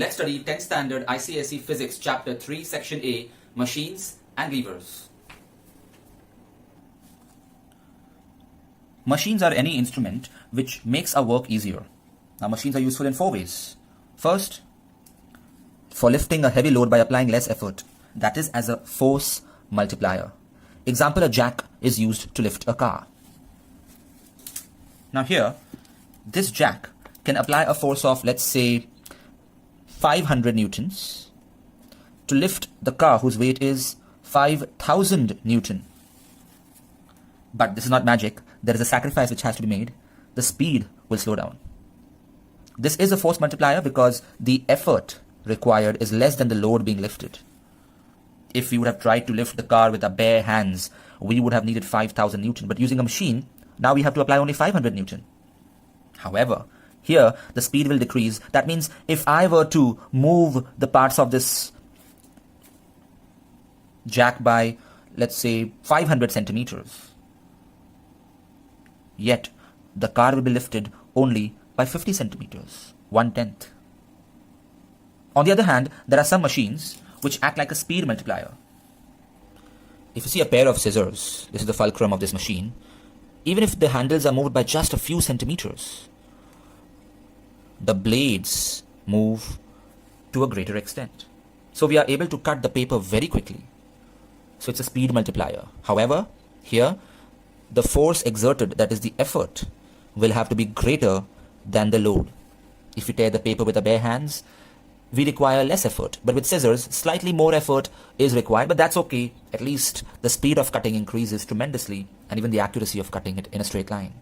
Let's study 10th Standard ICSE Physics Chapter 3 Section A, Machines and Levers. Machines are any instrument which makes our work easier. Now machines are useful in 4 ways. First, for lifting a heavy load by applying less effort, that is as a force multiplier. Example, a jack is used to lift a car. Now here, this jack can apply a force of, let's say, 500 newtons to lift the car whose weight is 5,000 newton. But this is not magic. There is a sacrifice which has to be made. The speed will slow down. This is a force multiplier because the effort required is less than the load being lifted. If we would have tried to lift the car with our bare hands, we would have needed 5,000 newton. But using a machine, now we have to apply only 500 newton. However, here the speed will decrease. That means if I were to move the parts of this jack by, let's say, 500 centimeters, yet the car will be lifted only by 50 centimeters, 1/10. On the other hand, there are some machines which act like a speed multiplier. If you see a pair of scissors, this is the fulcrum of this machine, even if the handles are moved by just a few centimeters, the blades move to a greater extent. So we are able to cut the paper very quickly. So it's a speed multiplier. However, here, the force exerted, that is the effort, will have to be greater than the load. If we tear the paper with our bare hands, we require less effort. But with scissors, slightly more effort is required, but that's okay. At least the speed of cutting increases tremendously, and even the accuracy of cutting it in a straight line.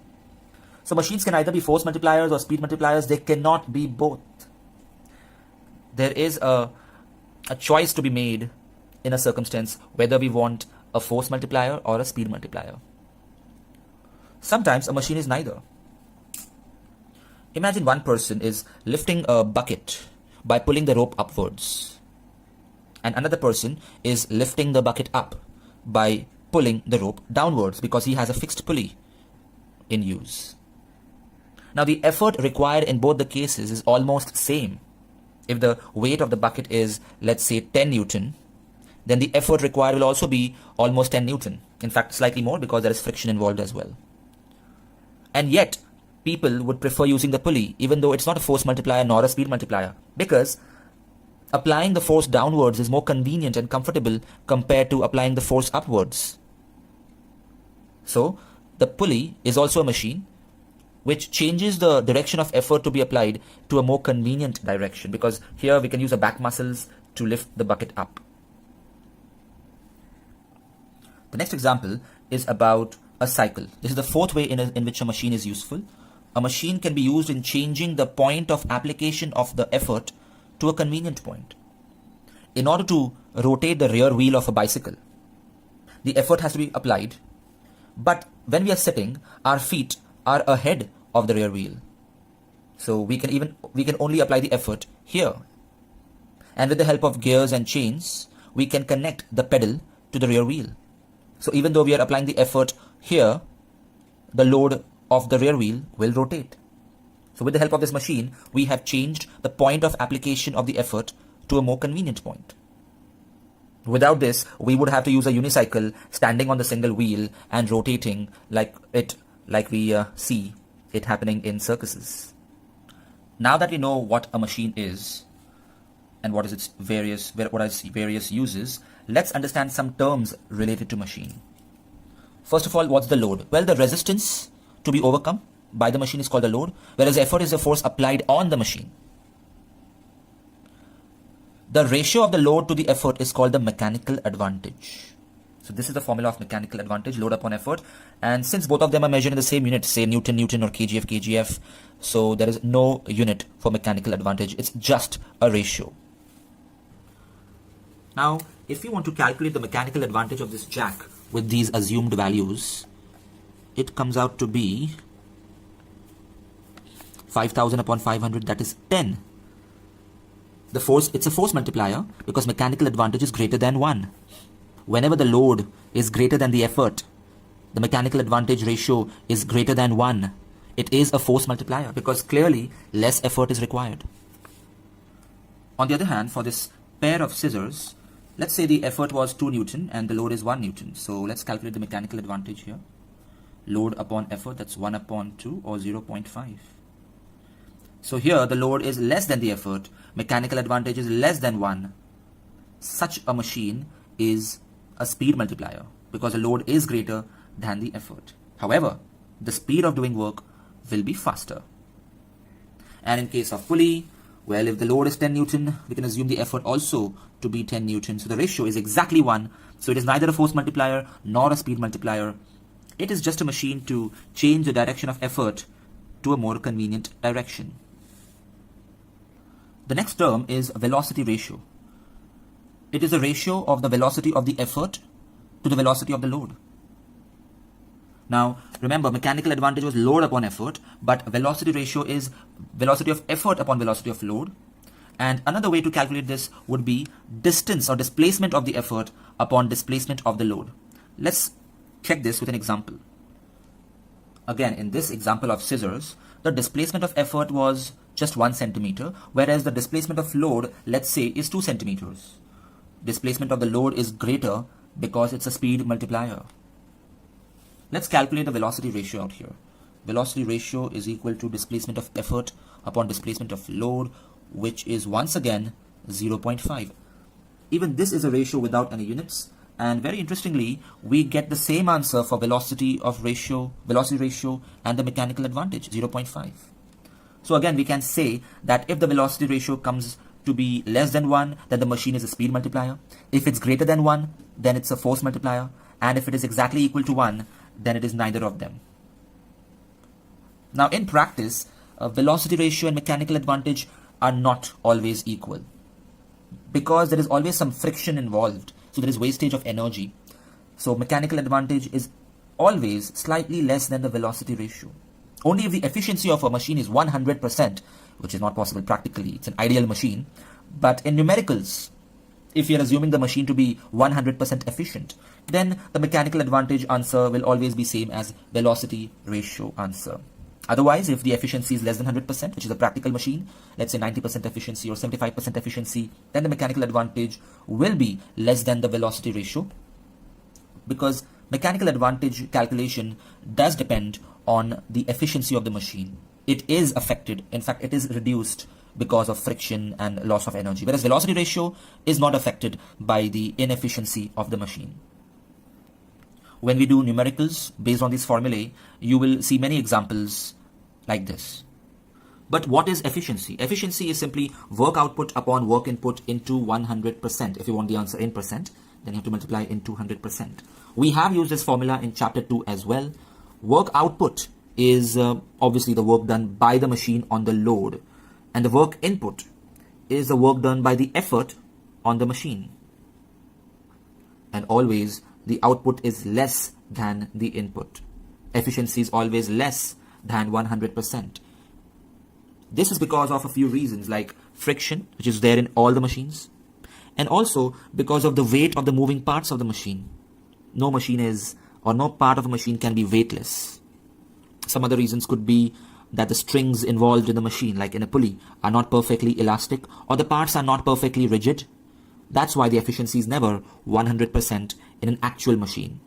So machines can either be force multipliers or speed multipliers. They cannot be both. There is a choice to be made in a circumstance whether we want a force multiplier or a speed multiplier. Sometimes a machine is neither. Imagine one person is lifting a bucket by pulling the rope upwards, and another person is lifting the bucket up by pulling the rope downwards because he has a fixed pulley in use. Now the effort required in both the cases is almost same. If the weight of the bucket is, let's say, 10 newton, then the effort required will also be almost 10 newton. In fact, slightly more because there is friction involved as well. And yet, people would prefer using the pulley, even though it's not a force multiplier nor a speed multiplier, because applying the force downwards is more convenient and comfortable compared to applying the force upwards. So, the pulley is also a machine which changes the direction of effort to be applied to a more convenient direction, because here we can use the back muscles to lift the bucket up. The next example is about a cycle. This is the 4th way in which a machine is useful. A machine can be used in changing the point of application of the effort to a convenient point. In order to rotate the rear wheel of a bicycle, the effort has to be applied, but when we are sitting, our feet are ahead of the rear wheel. So we can only apply the effort here. And with the help of gears and chains, we can connect the pedal to the rear wheel. So even though we are applying the effort here, the load of the rear wheel will rotate. So with the help of this machine, we have changed the point of application of the effort to a more convenient point. Without this, we would have to use a unicycle standing on the single wheel and rotating like we see it happening in circuses. Now that we know what a machine is and what are its various uses, let's understand some terms related to machine. First of all, what's the load? Well, the resistance to be overcome by the machine is called the load, whereas effort is the force applied on the machine. The ratio of the load to the effort is called the mechanical advantage. So this is the formula of mechanical advantage, load upon effort. And since both of them are measured in the same unit, say Newton, Newton, or kgf, kgf, so there is no unit for mechanical advantage. It's just a ratio. Now, if we want to calculate the mechanical advantage of this jack with these assumed values, it comes out to be 5,000 upon 500, that is 10. The force, it's a force multiplier because mechanical advantage is greater than 1. Whenever the load is greater than the effort, the mechanical advantage ratio is greater than 1. It is a force multiplier because clearly less effort is required. On the other hand, for this pair of scissors, let's say the effort was 2 Newton and the load is 1 Newton. So let's calculate the mechanical advantage here. Load upon effort, that's 1 upon 2 or 0.5. So here the load is less than the effort, mechanical advantage is less than 1. Such a machine is a speed multiplier because the load is greater than the effort. However, the speed of doing work will be faster. And in case of pulley, well, if the load is 10 Newton, we can assume the effort also to be 10 Newton. So the ratio is exactly 1. So it is neither a force multiplier nor a speed multiplier. It is just a machine to change the direction of effort to a more convenient direction. The next term is velocity ratio. It is a ratio of the velocity of the effort to the velocity of the load. Now, remember, mechanical advantage was load upon effort, but velocity ratio is velocity of effort upon velocity of load. And another way to calculate this would be distance or displacement of the effort upon displacement of the load. Let's check this with an example. Again, in this example of scissors, the displacement of effort was just 1 centimeter, whereas the displacement of load, let's say, is 2 centimeters. Displacement of the load is greater because it's a speed multiplier. Let's calculate the velocity ratio out here. Velocity ratio is equal to displacement of effort upon displacement of load, which is once again 0.5. Even this is a ratio without any units, and very interestingly, we get the same answer for velocity ratio and the mechanical advantage, 0.5. So again, we can say that if the velocity ratio comes to be less than 1, then the machine is a speed multiplier. If it's greater than 1, then it's a force multiplier. And if it is exactly equal to 1, then it is neither of them. Now in practice, velocity ratio and mechanical advantage are not always equal because there is always some friction involved. So there is wastage of energy. So mechanical advantage is always slightly less than the velocity ratio. Only if the efficiency of a machine is 100%, which is not possible practically, it's an ideal machine. But in numericals, if you're assuming the machine to be 100% efficient, then the mechanical advantage answer will always be same as velocity ratio answer. Otherwise, if the efficiency is less than 100%, which is a practical machine, let's say 90% efficiency or 75% efficiency, then the mechanical advantage will be less than the velocity ratio, because mechanical advantage calculation does depend on the efficiency of the machine. It is affected, in fact, it is reduced because of friction and loss of energy, whereas velocity ratio is not affected by the inefficiency of the machine. When we do numericals based on these formulae, you will see many examples like this. But what is efficiency? Efficiency is simply work output upon work input into 100%. If you want the answer in percent, then you have to multiply into 100%. We have used this formula in chapter 2 as well. Work output is obviously the work done by the machine on the load, and the work input is the work done by the effort on the machine. And always the output is less than the input. Efficiency is always less than 100%. This is because of a few reasons, like friction, which is there in all the machines, and also because of the weight of the moving parts of the machine. No machine is, or no part of a machine can be weightless. Some other reasons could be that the strings involved in the machine, like in a pulley, are not perfectly elastic, or the parts are not perfectly rigid. That's why the efficiency is never 100% in an actual machine.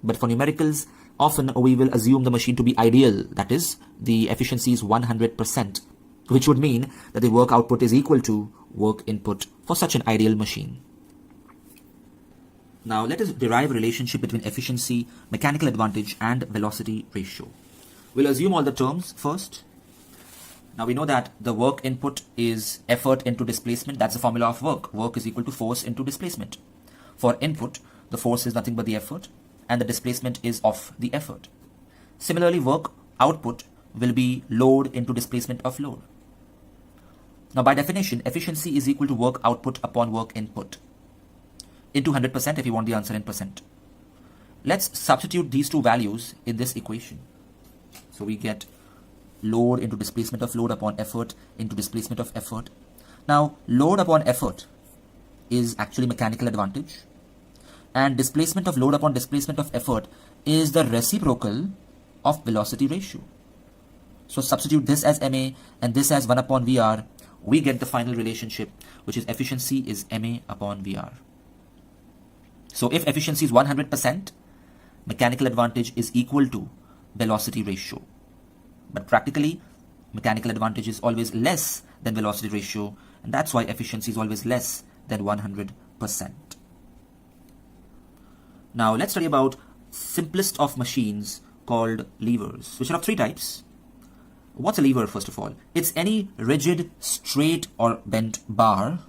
But for numericals, often we will assume the machine to be ideal, that is, the efficiency is 100%, which would mean that the work output is equal to work input for such an ideal machine. Now let us derive a relationship between efficiency, mechanical advantage, and velocity ratio. We'll assume all the terms first. Now we know that the work input is effort into displacement. That's the formula of work. Work is equal to force into displacement. For input, the force is nothing but the effort, and the displacement is of the effort. Similarly, work output will be load into displacement of load. Now by definition, efficiency is equal to work output upon work input into 100% if you want the answer in percent. Let's substitute these two values in this equation. So we get load into displacement of load upon effort into displacement of effort. Now load upon effort is actually mechanical advantage, and displacement of load upon displacement of effort is the reciprocal of velocity ratio. So substitute this as MA and this as 1 upon VR. we get the final relationship, which is efficiency is MA upon VR. So if efficiency is 100%, mechanical advantage is equal to velocity ratio. But practically, mechanical advantage is always less than velocity ratio, and that's why efficiency is always less than 100%. Now let's study about simplest of machines called levers, which are of three types. What's a lever, first of all? It's any rigid, straight or bent bar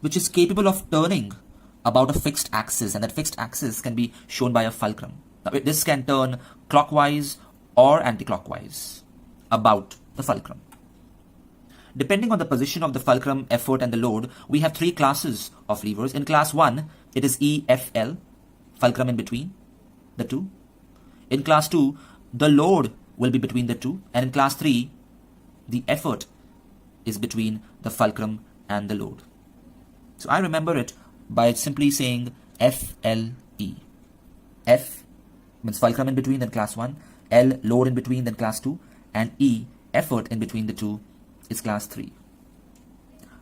which is capable of turning about a fixed axis, and that fixed axis can be shown by a fulcrum. Now, this can turn clockwise or anti-clockwise about the fulcrum. Depending on the position of the fulcrum, effort and the load, we have three classes of levers. In class 1, it is EFL, fulcrum in between the two. In class 2, the load will be between the two, and in class 3, the effort is between the fulcrum and the load. So I remember it by simply saying FLE. F means fulcrum in between, then class 1, L load in between, then class 2, and E effort in between the two is class 3.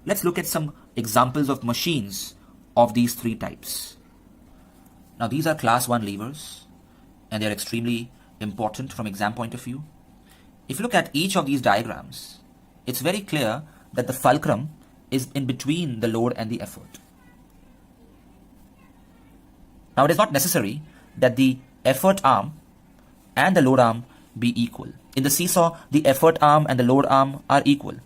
Let's look at some examples of machines of these three types. Now these are class 1 levers, and they're extremely important from exam point of view. If you look at each of these diagrams, it's very clear that the fulcrum is in between the load and the effort. Now it is not necessary that the effort arm and the load arm be equal. In the seesaw, the effort arm and the load arm are equal.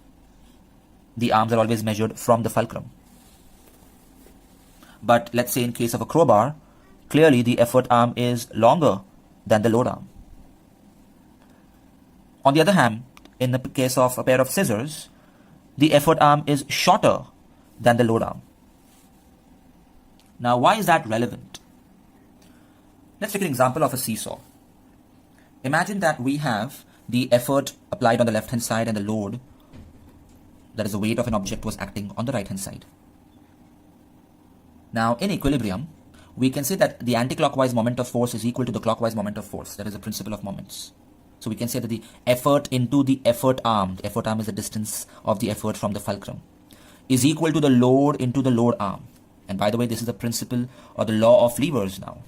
The arms are always measured from the fulcrum. But let's say in case of a crowbar, clearly the effort arm is longer than the load arm. On the other hand, in the case of a pair of scissors, the effort arm is shorter than the load arm. Now, why is that relevant? Let's take an example of a seesaw. Imagine that we have the effort applied on the left hand side and the load, that is the weight of an object, was acting on the right hand side. Now, in equilibrium, we can say that the anti-clockwise moment of force is equal to the clockwise moment of force. That is the principle of moments. So we can say that the effort into the effort arm is the distance of the effort from the fulcrum, is equal to the load into the load arm. And by the way, this is the principle or the law of levers now.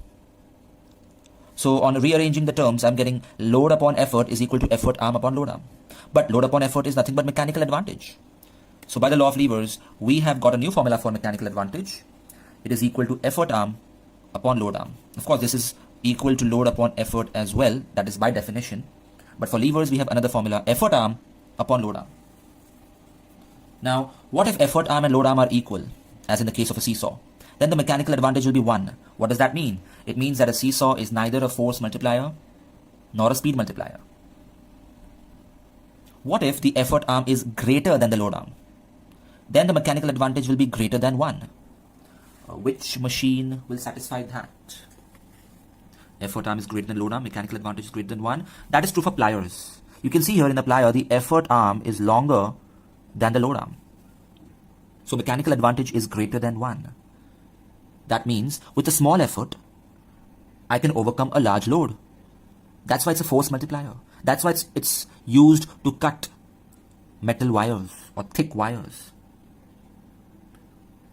So on rearranging the terms, I'm getting load upon effort is equal to effort arm upon load arm. But load upon effort is nothing but mechanical advantage. So by the law of levers, we have got a new formula for mechanical advantage. It is equal to effort arm upon load arm. Of course, this is equal to load upon effort as well. That is by definition. But for levers, we have another formula, effort arm upon load arm. Now, what if effort arm and load arm are equal, as in the case of a seesaw? Then the mechanical advantage will be 1. What does that mean? It means that a seesaw is neither a force multiplier nor a speed multiplier. What if the effort arm is greater than the load arm? Then the mechanical advantage will be greater than 1. Which machine will satisfy that? Effort arm is greater than load arm, mechanical advantage is greater than 1. That is true for pliers. You can see here in the plier, the effort arm is longer than the load arm. So mechanical advantage is greater than 1. That means with a small effort, I can overcome a large load. That's why it's a force multiplier. That's why it's used to cut metal wires or thick wires.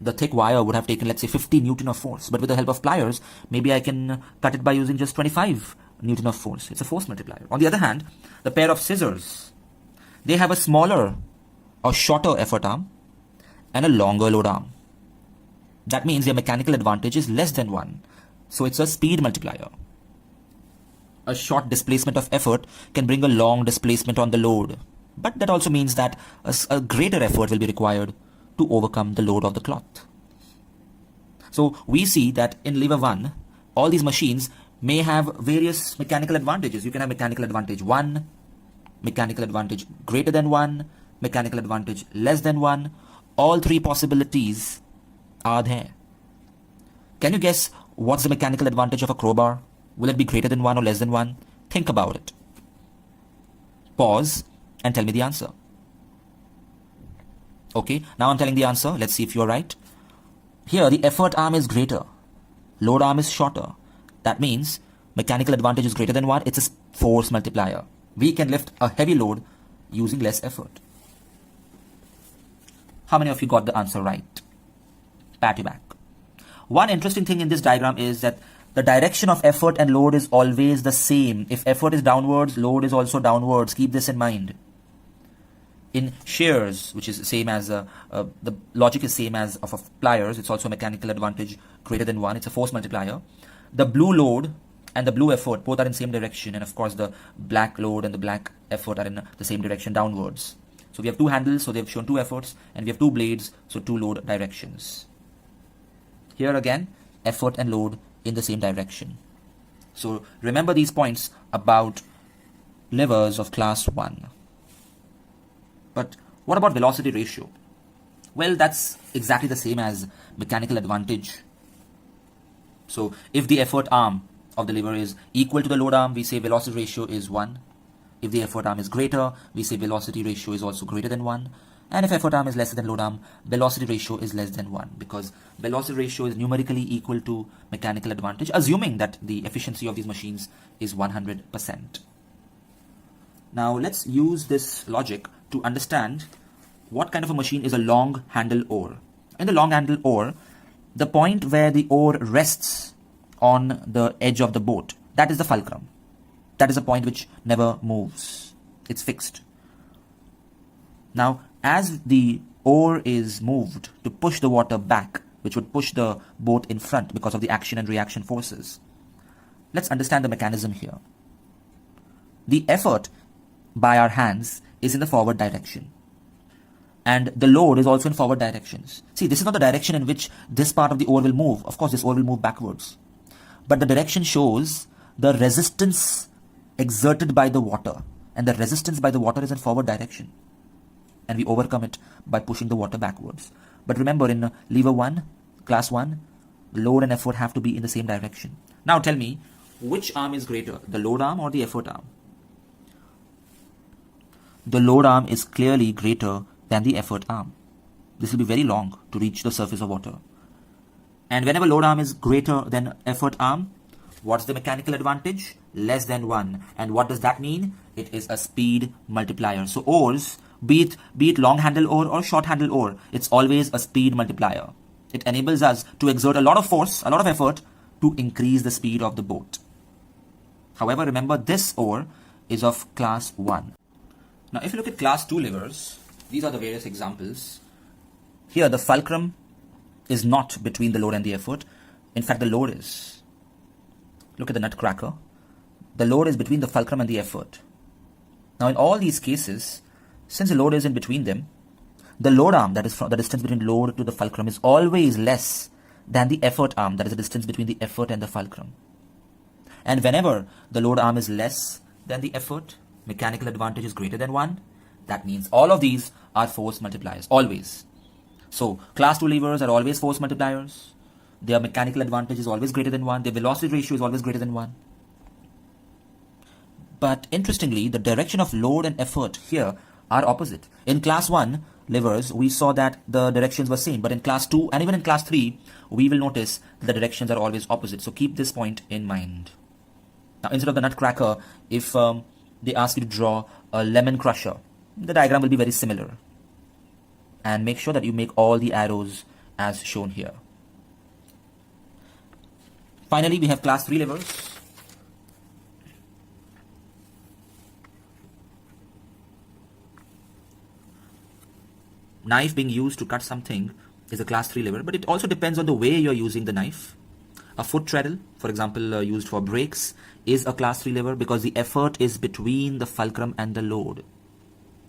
The thick wire would have taken, let's say, 50 Newton of force. But with the help of pliers, maybe I can cut it by using just 25 Newton of force. It's a force multiplier. On the other hand, the pair of scissors, they have a smaller or shorter effort arm and a longer load arm. That means their mechanical advantage is less than 1. So it's a speed multiplier. A short displacement of effort can bring a long displacement on the load. But that also means that a greater effort will be required to overcome the load of the cloth. So we see that in lever 1, all these machines may have various mechanical advantages. You can have mechanical advantage 1, mechanical advantage greater than 1, mechanical advantage less than 1. All three possibilities are there. Can you guess what's the mechanical advantage of a crowbar? Will it be greater than 1 or less than 1? Think about it. Pause and tell me the answer. Okay, now I'm telling the answer. Let's see if you're right. Here, the effort arm is greater. Load arm is shorter. That means mechanical advantage is greater than 1. It's a force multiplier. We can lift a heavy load using less effort. How many of you got the answer right? Pat your back. One interesting thing in this diagram is that the direction of effort and load is always the same. If effort is downwards, load is also downwards. Keep this in mind. In shears, which is same as the logic is same as of pliers, it's also a mechanical advantage greater than 1. It's a force multiplier. The blue load and the blue effort both are in same direction, and of course the black load and the black effort are in the same direction downwards. So we have two handles, so they've shown two efforts, and we have two blades, so two load directions. Here again, effort and load in the same direction. So remember these points about levers of class 1. But what about velocity ratio? Well, that's exactly the same as mechanical advantage. So if the effort arm of the lever is equal to the load arm, we say velocity ratio is 1. If the effort arm is greater, we say velocity ratio is also greater than 1. And if effort arm is lesser than load arm, velocity ratio is less than 1, because velocity ratio is numerically equal to mechanical advantage, assuming that the efficiency of these machines is 100%. Now let's use this logic to understand what kind of a machine is a long handle oar. In the long handle oar, the point where the oar rests on the edge of the boat, that is the fulcrum. That is a point which never moves. It's fixed. Now, as the oar is moved to push the water back, which would push the boat in front because of the action and reaction forces, let's understand the mechanism here. The effort by our hands is in the forward direction, and the load is also in forward directions. See, this is not the direction in which this part of the oar will move. Of course, this oar will move backwards, but the direction shows the resistance exerted by the water, and the resistance by the water is in forward direction, and we overcome it by pushing the water backwards. But remember, in lever 1, class 1, load and effort have to be in the same direction. Now tell me, which arm is greater, the load arm or the effort arm? The load arm is clearly greater than the effort arm. This will be very long to reach the surface of water. And whenever load arm is greater than effort arm, what's the mechanical advantage? Less than 1. And what does that mean? It is a speed multiplier. So oars, be it long handle oar or short handle oar, it's always a speed multiplier. It enables us to exert a lot of force, a lot of effort to increase the speed of the boat. However, remember, this oar is of class 1. Now, if you look at class 2 levers, these are the various examples. Here, the fulcrum is not between the load and the effort. In fact, the load is. Look at the nutcracker. The load is between the fulcrum and the effort. Now, in all these cases, since the load is in between them, the load arm, that is from the distance between load to the fulcrum, is always less than the effort arm, that is the distance between the effort and the fulcrum. And whenever the load arm is less than the effort, mechanical advantage is greater than 1. That means all of these are force multipliers, always. So, class 2 levers are always force multipliers. Their mechanical advantage is always greater than 1. Their velocity ratio is always greater than 1. But interestingly, the direction of load and effort here are opposite. In class 1 levers, we saw that the directions were same, but in class 2 and even in class 3, we will notice that the directions are always opposite. So keep this point in mind. Now, instead of the nutcracker, if they ask you to draw a lemon crusher, the diagram will be very similar. And make sure that you make all the arrows as shown here. Finally, we have class 3 levers. Knife being used to cut something is a class 3 lever, but it also depends on the way you're using the knife. A foot treadle, for example, used for brakes, is a class 3 lever because the effort is between the fulcrum and the load.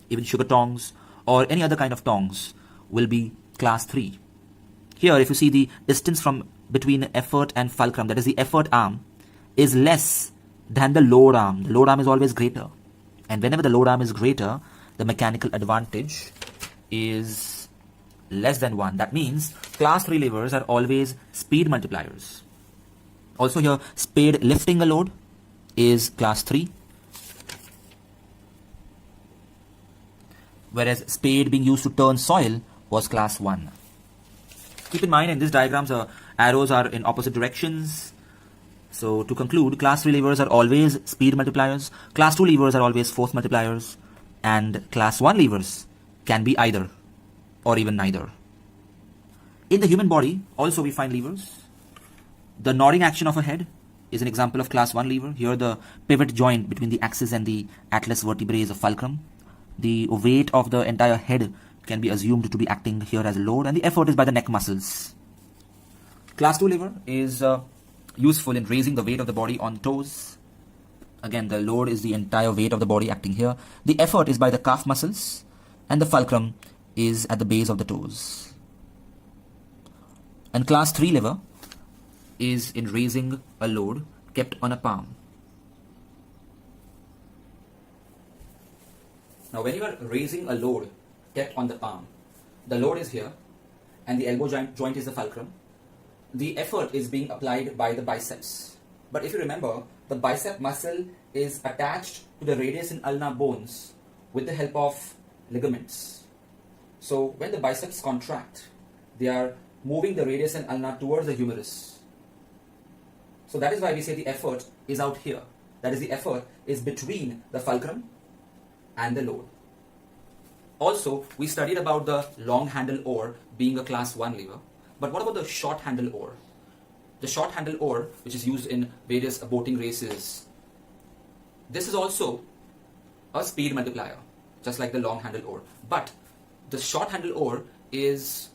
Even sugar tongs or any other kind of tongs will be class 3. Here, if you see the distance from between effort and fulcrum, that is the effort arm, is less than the load arm. The load arm is always greater. And whenever the load arm is greater, the mechanical advantage is less than 1. That means class 3 levers are always speed multipliers. Also here, spade lifting a load is class 3. Whereas spade being used to turn soil was class 1. Keep in mind, in these diagrams, arrows are in opposite directions. So to conclude, class 3 levers are always speed multipliers, class 2 levers are always force multipliers, and class 1 levers can be either. or even neither. In the human body, also we find levers. The nodding action of a head is an example of class 1 lever. Here the pivot joint between the axis and the atlas vertebrae is a fulcrum. The weight of the entire head can be assumed to be acting here as a load, and the effort is by the neck muscles. Class 2 lever is useful in raising the weight of the body on toes. Again, the load is the entire weight of the body acting here. The effort is by the calf muscles, and the fulcrum is at the base of the toes. And class 3 lever is in raising a load kept on a palm. Now when you are raising a load kept on the palm, the load is here and the elbow joint is the fulcrum. The effort is being applied by the biceps. But if you remember, the bicep muscle is attached to the radius and ulna bones with the help of ligaments. So when the biceps contract, they are moving the radius and ulna towards the humerus. So that is why we say the effort is out here. That is, the effort is between the fulcrum and the load. Also, we studied about the long handle oar being a class 1 lever. But what about the short handle oar? The short handle oar, which is used in various boating races, this is also a speed multiplier, just like the long handle oar. But the short handle oar is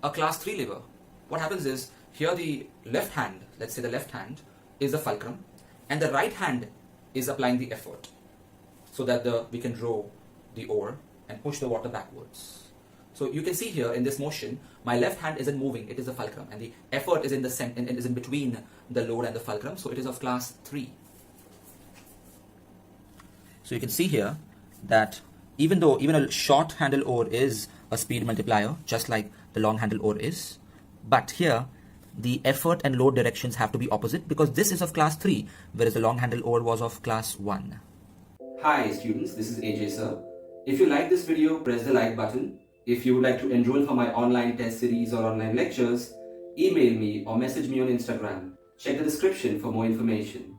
a class 3 lever. What happens is, here the left hand, let's say the left hand, is the fulcrum, and the right hand is applying the effort, so that we can row the oar and push the water backwards. So you can see here in this motion, my left hand isn't moving, it is the fulcrum, and the effort is in between the load and the fulcrum, so it is of class 3. So you can see here that even a short handle oar is a speed multiplier, just like the long handle oar is, but here the effort and load directions have to be opposite, because this is of class 3, whereas the long handle oar was of class 1. Hi students, this is AJ sir. If you like this video, press the like button. If you would like to enroll for my online test series or online lectures, email me or message me on Instagram. Check the description for more information.